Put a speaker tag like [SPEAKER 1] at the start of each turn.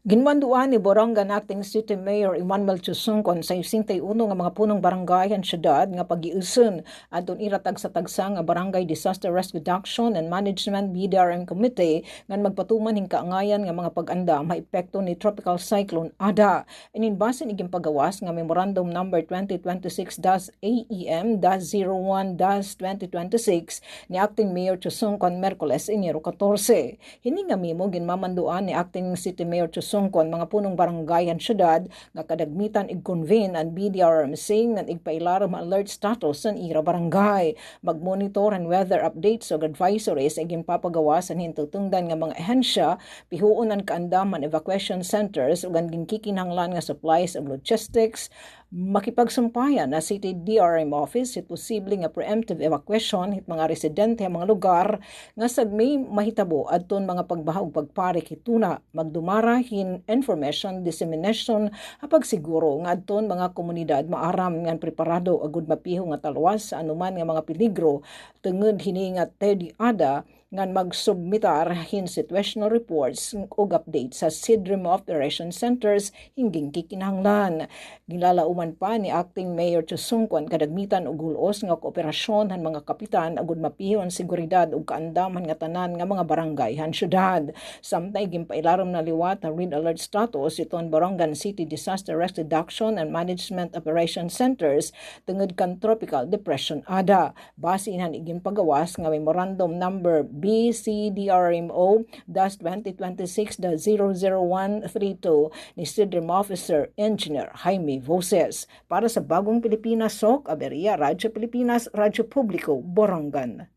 [SPEAKER 1] Ginmanduan ni Borongan Acting City Mayor Emmanuel Chusungkon sa 61 nga mga punong barangay han syudad nga pag-iuson adton iratag sa tagsa nga Barangay Disaster Risk Reduction and Management BDRM Committee ngan magpatuman hing kaangayan nga mga pag-anda maepekto ni Tropical Cyclone Ada. Ininbasin iging pagawas nga Memorandum number 2026-AEM-01-2026 ni Acting Mayor Chusungkon Merkules Enero 14. Hini nga memo ginmamanduan ni Acting City Mayor Chusungkon mga punong barangayan syudad nga kadagmitan ig-convene ang BDRMC nga igpailarom alert status sa ira barangay. Mag-monitor and weather updates o advisories ay ginpapagawa sa hintutungdan nga mga ehensya, pihuon ang kaandaman evacuation centers ug ang ginkikinahanglan nga supplies ug logistics, makipagsumpayan na City DRM Office it posible nga preemptive evacuation hit mga residente ang mga lugar nga sagmay mahitabo adton mga pagbaha ug pagparik hituna magdumara hin information dissemination apag siguro nga adton mga komunidad maaram nga preparado agud mapiho nga talwas sa anuman nga mga peligro tungod hini nga Teddy Ada ngan magsubmitar hin situational reports ug updates sa SIDRIM Operation Centers hingging kikinahanglan. Gilalauman pa ni Acting Mayor Chusungkon kadagmitan og gulos nga kooperasyon han mga kapitan agud mapiho ang seguridad ug kaandaman nga tanan nga mga barangay han syudad. Samtay ginpailarom na liwat ang red alert status iton Borongan City Disaster Risk Reduction and Management Operation Centers tungod kan Tropical Depression Ada. Basin han iging pagawas nga Memorandum number BCDRMO-2026-00132 ni SIDRIM Officer Engineer Jaime Voces. Para sa Bagong Pilipinas, Sok Aberia, Radyo Pilipinas, Radyo Publiko, Borongan.